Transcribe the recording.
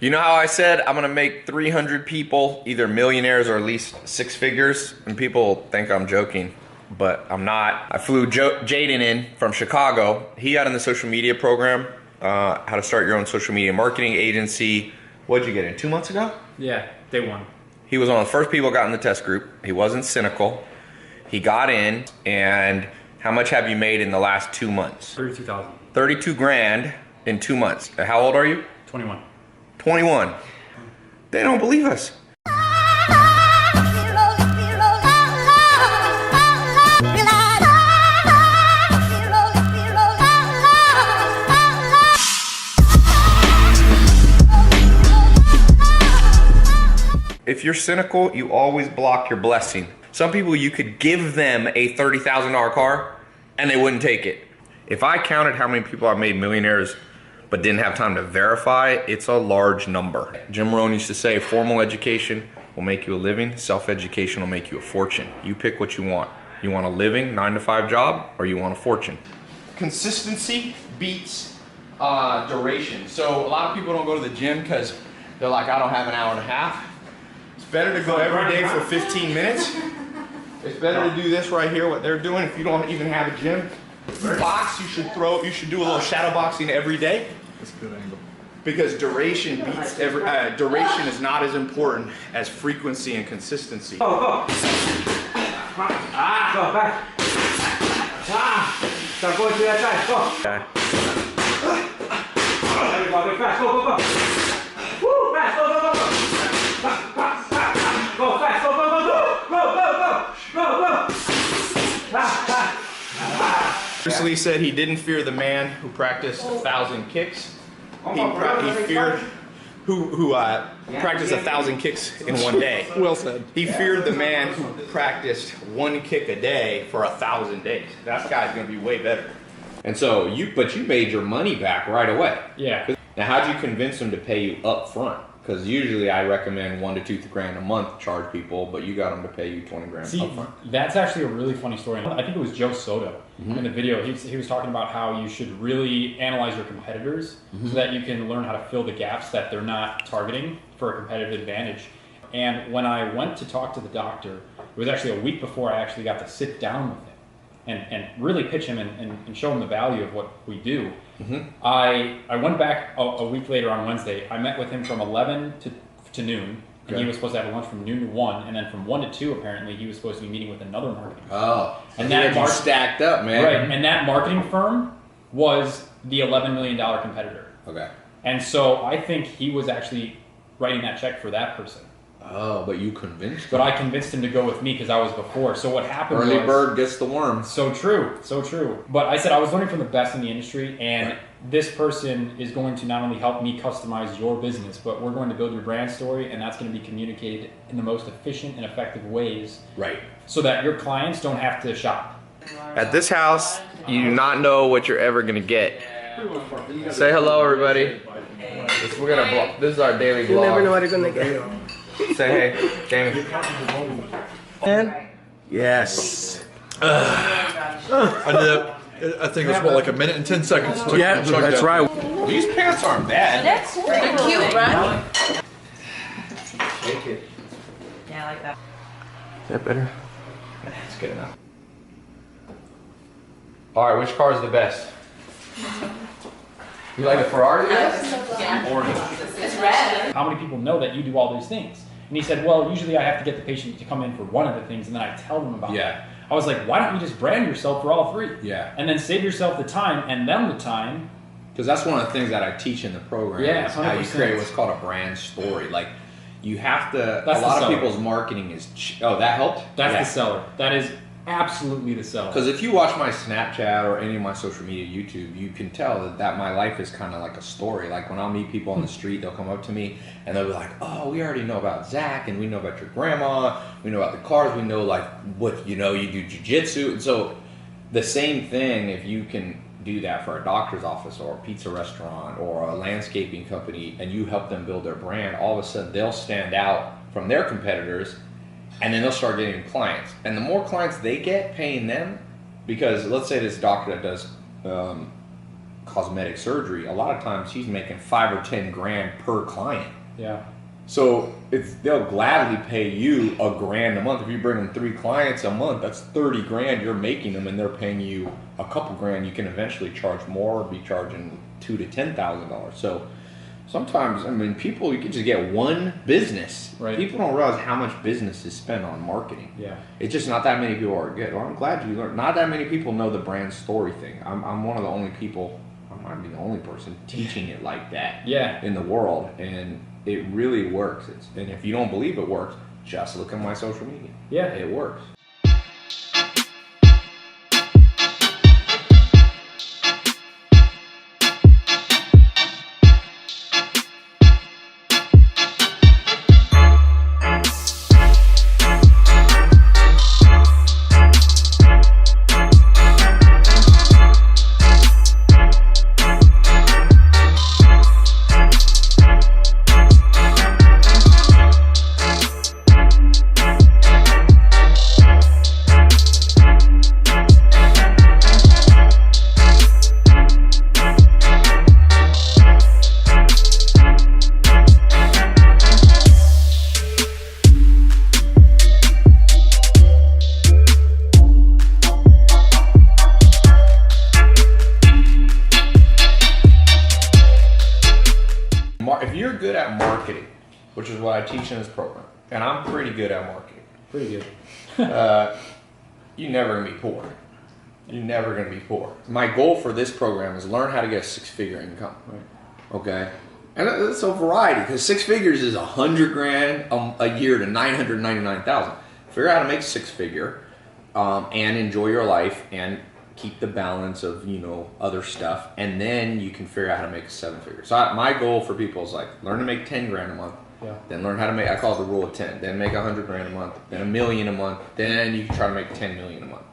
You know how I said I'm gonna make 300 people either millionaires or at least six figures? And people think I'm joking, but I'm not. I flew Jaden in from Chicago. He got in the social media program, how to start your own social media marketing agency. What'd you get in, 2 months ago? Yeah, day one. He was one of the first people who got in the test group. He wasn't cynical. He got in, and how much have you made in the last 2 months? 32,000. 32 grand in 2 months. How old are you? 21. 21. They don't believe us. If you're cynical, you always block your blessing. Some people, you could give them a $30,000 car and they wouldn't take it. If I counted how many people I've made millionaires but didn't have time to verify, it's a large number. Jim Rohn used to say, formal education will make you a living, self-education will make you a fortune. You pick what you want. You want a living, 9-to-5 job, or you want a fortune? Consistency beats duration. So a lot of people don't go to the gym because they're like, I don't have an hour and a half. It's better to go every day for 15 minutes. It's better to do this right here, what they're doing, if you don't even have a gym. Box, you should do a little shadow boxing every day. That's a good angle. Because duration beats duration is not as important as frequency and consistency. Go, go. Go back. Start going to that side. Go. Go fast. Go, go, go. Woo, fast. Go, go, go, go. Go fast. Go, go, go, go. Go, go, go. Go, go. Bruce Lee said he didn't fear the man who practiced 1,000 kicks. He feared who practiced 1,000 kicks in one day. Well said. He feared the man who practiced one kick a day for 1,000 days. That guy's gonna be way better. And so you made your money back right away. Yeah. Now, how'd you convince them to pay you up front? Because usually I recommend 1 to 2 grand a month charge people, but you got them to pay you 20 grand See, up front. that's actually a really funny story. I think it was Joe Soto in the video. He was talking about how you should really analyze your competitors so that you can learn how to fill the gaps that they're not targeting for a competitive advantage. And when I went to talk to the doctor, it was actually a week before I actually got to sit down with him and really pitch him and show him the value of what we do. I went back a week later on Wednesday. I met with him from 11 to noon. And he was supposed to have a lunch from noon to 1, and then from 1 to 2, apparently, he was supposed to be meeting with another marketing firm. Oh, and that stacked up, man. Right, and that marketing firm was the $11 million competitor. Okay. And so I think he was actually writing that check for that person. Oh, but you convinced him. But I convinced him to go with me because I was before. So what happened Early was... bird gets the worm. So true, so true. But I said I was learning from the best in the industry, and this person is going to not only help me customize your business, but we're going to build your brand story, and that's going to be communicated in the most efficient and effective ways. Right. So that your clients don't have to shop. At this house, you do not know what you're ever going to get. Say hello, everybody. This is our daily vlog. You never know what you're gonna get. Say hey, Damon. And Yes. I did. I think it was what, like a minute and 10 seconds. yeah, that's right. These pants aren't bad. They're cute, right? Shake it. Yeah, I like that. Is that better? That's good enough. All right, which car is the best? You like the Ferrari? It's red. How many people know that you do all these things? And he said, well, usually I have to get the patient to come in for one of the things, and then I tell them about it. I was like, why don't you just brand yourself for all three? Yeah. And then save yourself the time and them the time. Because that's one of the things that I teach in the program. Yeah, is how you 100%. create what's called a brand story. Like, you have to. That's a lot the of seller. people's marketing is. Oh, that helped. That's the seller. That is absolutely the seller. Because if you watch my Snapchat or any of my social media, YouTube, you can tell that my life is kind of like a story. Like when I'll meet people on the street, they'll come up to me and they'll be like, "Oh, we already know about Zach, and we know about your grandma. We know about the cars. We know like what you do jiu-jitsu." And so the same thing, if you can do that for a doctor's office or a pizza restaurant or a landscaping company, and you help them build their brand, all of a sudden they'll stand out from their competitors. And then they'll start getting clients. And the more clients they get paying them, because let's say this doctor that does cosmetic surgery, a lot of times he's making 5 or 10 grand per client. Yeah. So they'll gladly pay you $1,000 a month. If you bring them 3 clients a month, that's 30 grand you're making them, and they're paying you a couple grand. You can eventually charge more, or be charging $2,000 to $10,000. So sometimes, I mean, people, you can just get one business. Right. People don't realize how much business is spent on marketing. Yeah. It's just not that many people are good. Well, I'm glad you learned. Not that many people know the brand story thing. I'm one of the only people, I might be the only person teaching it like that Yeah. in the world. And it really works. And if you don't believe it works, just look at my social media. Yeah. It works. If you're good at marketing, which is what I teach in this program, and I'm pretty good at marketing, Pretty good. you're never gonna be poor. You're never gonna be poor. My goal for this program is learn how to get a 6-figure income. Right. Okay, and it's a variety, because 6 figures is 100 grand a year to 999,000. Figure out how to make 6-figure, and enjoy your life and keep the balance of, you know, other stuff, and then you can figure out how to make a 7-figure. So my goal for people is like learn to make 10 grand a month. Yeah. Then learn how to make, I call it the rule of 10. Then make 100 grand a month. Then $1 million a month. Then you can try to make 10 million a month.